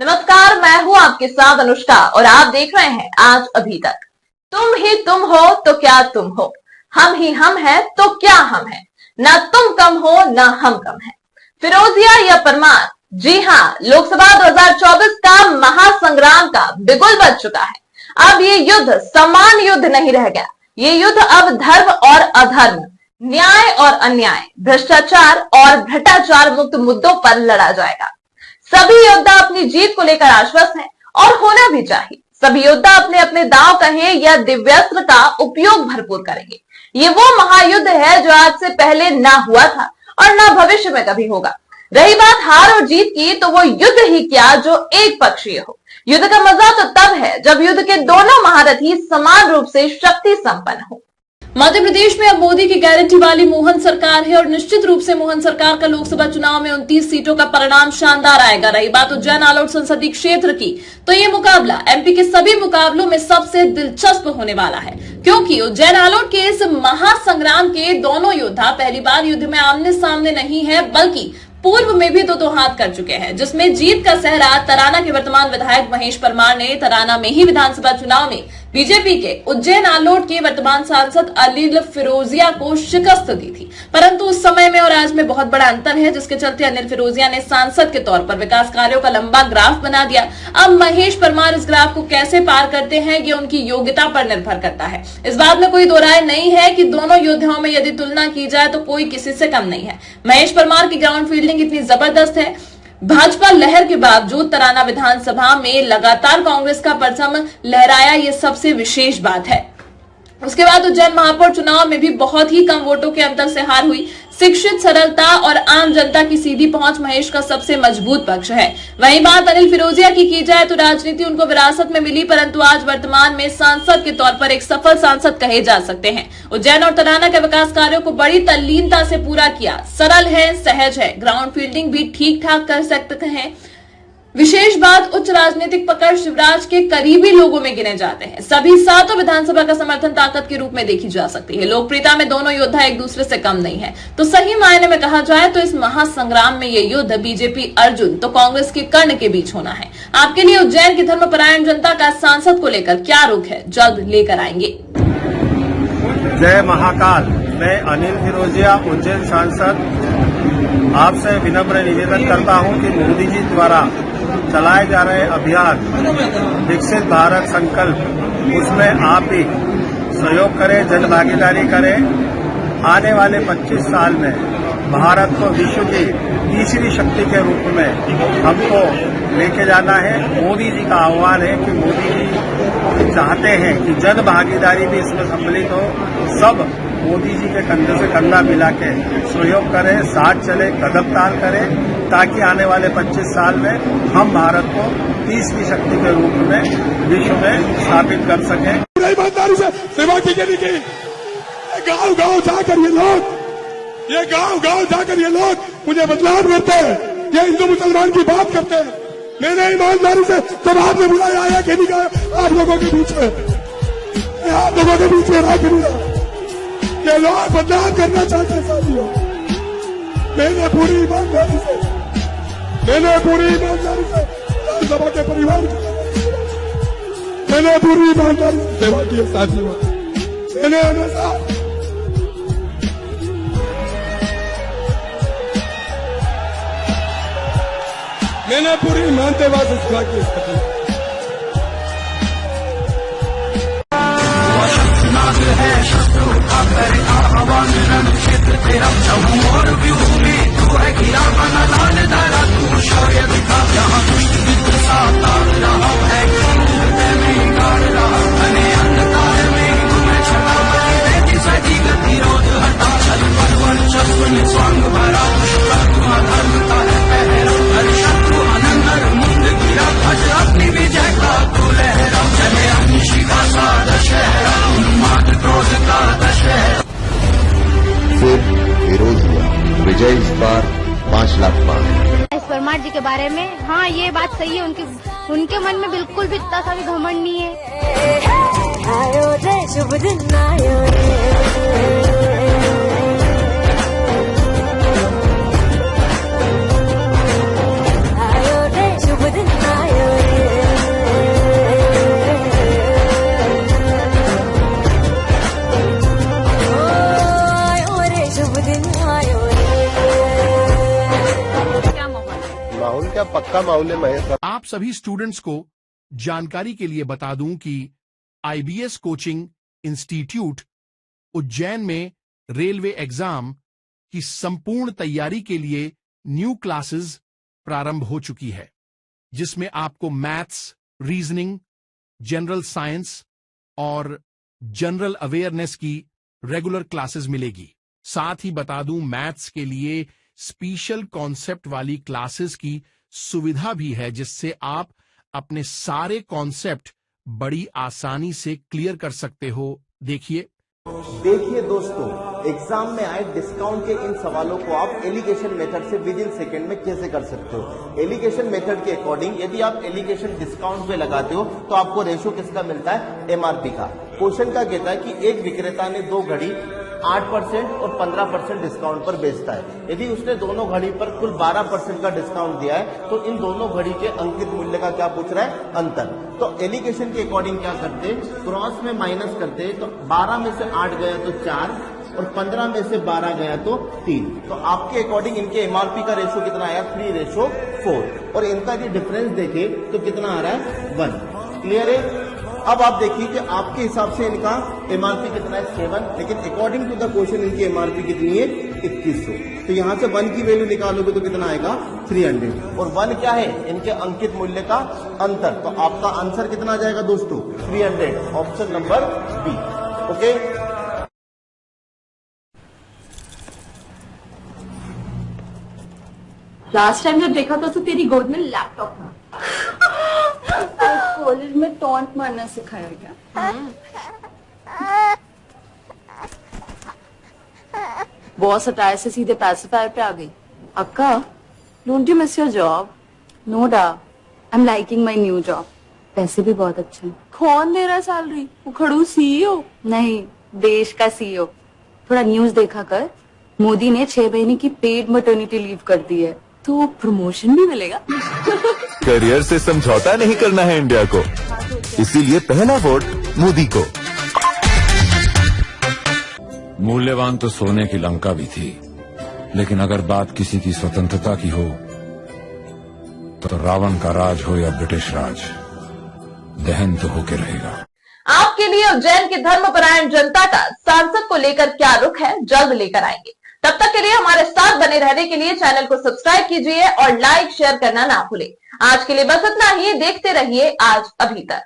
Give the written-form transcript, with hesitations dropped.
नमस्कार, मैं हूं आपके साथ अनुष्का और आप देख रहे हैं आज अभी तक। तुम ही तुम हो तो क्या तुम हो, हम ही हम हैं तो क्या हम हैं, ना तुम कम हो ना हम कम हैं। फिरोजिया या परमार, जी हाँ, लोकसभा 2024 का महासंग्राम का बिगुल बज चुका है। अब ये युद्ध समान युद्ध नहीं रह गया, ये युद्ध अब धर्म और अधर्म, न्याय और अन्याय, भ्रष्टाचार और भ्रष्टाचार मुक्त मुद्दों पर लड़ा जाएगा। सभी योद्धा अपनी जीत को लेकर आश्वस्त हैं और होना भी चाहिए। सभी योद्धा अपने अपने दांव कहें या दिव्यास्त्र का उपयोग भरपूर करेंगे। ये वो महायुद्ध है जो आज से पहले ना हुआ था और ना भविष्य में कभी होगा। रही बात हार और जीत की, तो वो युद्ध ही क्या जो एक पक्षीय हो। युद्ध का मजा तो तब है जब युद्ध के दोनों महारथी समान रूप से शक्ति संपन्न हो। मध्य प्रदेश में अब मोदी की गारंटी वाली मोहन सरकार है और निश्चित रूप से मोहन सरकार का लोकसभा चुनाव में 29 सीटों का परिणाम शानदार आएगा। रही बात उज्जैन आलोट संसदीय क्षेत्र की, तो ये मुकाबला एमपी के सभी मुकाबलों में सबसे दिलचस्प होने वाला है, क्योंकि उज्जैन आलोट के इस महासंग्राम के दोनों योद्धा पहली बार युद्ध में आमने सामने नहीं है, बल्कि पूर्व में भी दो हाथ कर चुके हैं, जिसमें जीत का सहरा तराना के वर्तमान विधायक महेश परमार ने तराना में ही विधानसभा चुनाव में बीजेपी के उज्जैन आलोट के वर्तमान सांसद अनिल फिरोजिया को शिकस्त दी थी। परंतु उस समय में और आज में बहुत बड़ा अंतर है, जिसके चलते अनिल फिरोजिया ने सांसद के तौर पर विकास कार्यों का लंबा ग्राफ बना दिया। अब महेश परमार इस ग्राफ को कैसे पार करते हैं, ये उनकी योग्यता पर निर्भर करता है। इस बात में कोई दो राय नहीं है कि दोनों योद्धाओं में यदि तुलना की जाए तो कोई किसी से कम नहीं है। महेश परमार की ग्राउंड फील्डिंग इतनी जबरदस्त है, भाजपा लहर के बावजूद तराना विधानसभा में लगातार कांग्रेस का परचम लहराया, ये सबसे विशेष बात है। उसके बाद उज्जैन महापौर चुनाव में भी बहुत ही कम वोटों के अंतर से हार हुई। शिक्षित, सरलता और आम जनता की सीधी पहुंच महेश का सबसे मजबूत पक्ष है। वहीं बात अनिल फिरोजिया की जाए तो राजनीति उनको विरासत में मिली, परंतु आज वर्तमान में सांसद के तौर पर एक सफल सांसद कहे जा सकते हैं। उज्जैन और तराना के विकास कार्यों को बड़ी तल्लीनता से पूरा किया, सरल है, सहज है, ग्राउंड फील्डिंग भी ठीक ठाक कर सकते हैं। विशेष बात, उच्च राजनीतिक पकड़ शिवराज के करीबी लोगों में गिने जाते हैं। सभी सातों विधानसभा का समर्थन ताकत के रूप में देखी जा सकती है। लोकप्रियता में दोनों योद्धा एक दूसरे से कम नहीं है। तो सही मायने में कहा जाए तो इस महासंग्राम में ये युद्ध बीजेपी अर्जुन तो कांग्रेस के कर्ण के बीच होना है। आपके लिए उज्जैन की धर्मपरायण जनता का सांसद को लेकर क्या रुख है, जल्द लेकर आएंगे। जय महाकाल। मैं अनिल फिरोजिया, उज्जैन सांसद, आपसे विनम्र निवेदन करता हूं कि मोदी जी द्वारा चलाए जा रहे अभियान विकसित भारत संकल्प, उसमें आप भी सहयोग करें, जन भागीदारी करें। आने वाले 25 साल में भारत को विश्व की तीसरी शक्ति के रूप में हमको लेके जाना है। मोदी जी का आह्वान है कि मोदी जी चाहते हैं कि जन भागीदारी भी इसमें सम्मिलित हो। सब मोदी जी के कंधे से कंधा मिला के सहयोग करें, साथ चले, कदम ताल करें, ताकि आने वाले 25 साल में हम भारत को तीसरी शक्ति के रूप में विश्व में स्थापित कर सकें। ईमानदारी से सेवा की गांव गांव जाकर ये लोग मुझे बदलाव करते हैं, ये हिंदू मुसलमान की बात करते हैं। मैंने ईमानदारी से जवाब में बुलाया आया कि नहीं गया आप लोगों के बीच में, आप लोगों के बीच में रहा कि नहीं। ये लोग बदलाव करना चाहते हैं साथियों। मैंने पूरी ईमानदारी से सभा के परिवार की मैंने पूरी ईमानदारी से सेवा की है साथियों। मैंने हमेशा पूरी ईमानदारी से सेवा की है। विजय इस बार 5 लाख पार। परमार जी के बारे में, हाँ ये बात सही है, उनके मन में बिल्कुल भी इतना सा भी घमंड नहीं है। आयो रे शुभ दिन आयो रे, आयो रे शुभ दिन आयो क्या पक्का माहौल है महेश? आप सभी स्टूडेंट्स को जानकारी के लिए बता दूं कि आईबीएस कोचिंग इंस्टीट्यूट उज्जैन में रेलवे एग्जाम की संपूर्ण तैयारी के लिए न्यू क्लासेस प्रारंभ हो चुकी है, जिसमें आपको मैथ्स, रीजनिंग, जनरल साइंस और जनरल अवेयरनेस की रेगुलर क्लासेस मिलेगी। साथ ही बता दूं, मैथ्स के लिए स्पेशल कॉन्सेप्ट वाली क्लासेस की सुविधा भी है, जिससे आप अपने सारे कॉन्सेप्ट बड़ी आसानी से क्लियर कर सकते हो। देखिए दोस्तों, एग्जाम में आए डिस्काउंट के इन सवालों को आप एलिगेशन मेथड से विद इन सेकेंड में कैसे कर सकते हो। एलिगेशन मेथड के अकॉर्डिंग यदि आप एलिगेशन डिस्काउंट पे लगाते हो तो आपको रेशो किसका मिलता है? एमआरपी का। क्वेश्चन का कहता है कि एक विक्रेता ने 2 घड़ी 8% और 15% डिस्काउंट पर बेचता है। यदि उसने दोनों घड़ी पर कुल 12% का डिस्काउंट दिया है तो इन दोनों घड़ी के अंकित मूल्य का क्या पूछ रहा है? अंतर। तो एलिगेशन के अकॉर्डिंग क्या करते, क्रॉस में माइनस करते, तो 12 में से 8 गया तो 4 और 15 में से 12 गया तो 3। तो आपके अकॉर्डिंग इनके एमआरपी का रेशो कितना आया? 3:4। और इनका जो डिफरेंस देखे तो कितना आ रहा है? 1। क्लियर है? अब आप देखिए कि आपके हिसाब से इनका एमआरपी कितना है? 7, लेकिन अकॉर्डिंग टू द क्वेश्चन इनकी एमआरपी कितनी है? 2100। तो यहां से 1 की वैल्यू निकालोगे तो कितना आएगा? 300। और 1 क्या है? इनके अंकित मूल्य का अंतर। तो आपका आंसर कितना आ जाएगा दोस्तों? 300। Option number B. Okay, last time जब देखा था तो तेरी गोद में लैपटॉप था। कॉलेज में टॉन्ट मारना सिखाया गया। बॉस हटाए से सीधे पैसिफायर पे आ गई। अक्का, don't you miss your job? No डा, I am liking my new job. पैसे भी बहुत अच्छे हैं। कौन दे रहा है सैलरी? वो खड़ू सीईओ? नहीं, देश का सीईओ। थोड़ा न्यूज देखा कर, मोदी ने 6 महीने की पेड मैटरनिटी लीव कर दी है, तो प्रमोशन भी मिलेगा। करियर से समझौता नहीं करना है इंडिया को, इसीलिए पहला वोट मोदी को। मूल्यवान तो सोने की लंका भी थी, लेकिन अगर बात किसी की स्वतंत्रता की हो तो रावण का राज हो या ब्रिटिश राज, दहन तो होके रहेगा। आपके लिए उज्जैन की धर्मपरायण जनता का सांसद को लेकर क्या रुख है, जल्द लेकर आएंगे। तब तक के लिए हमारे साथ बने रहने के लिए चैनल को सब्सक्राइब कीजिए और लाइक शेयर करना ना भूलें। आज के लिए बस इतना ही। देखते रहिए आज अभी तक।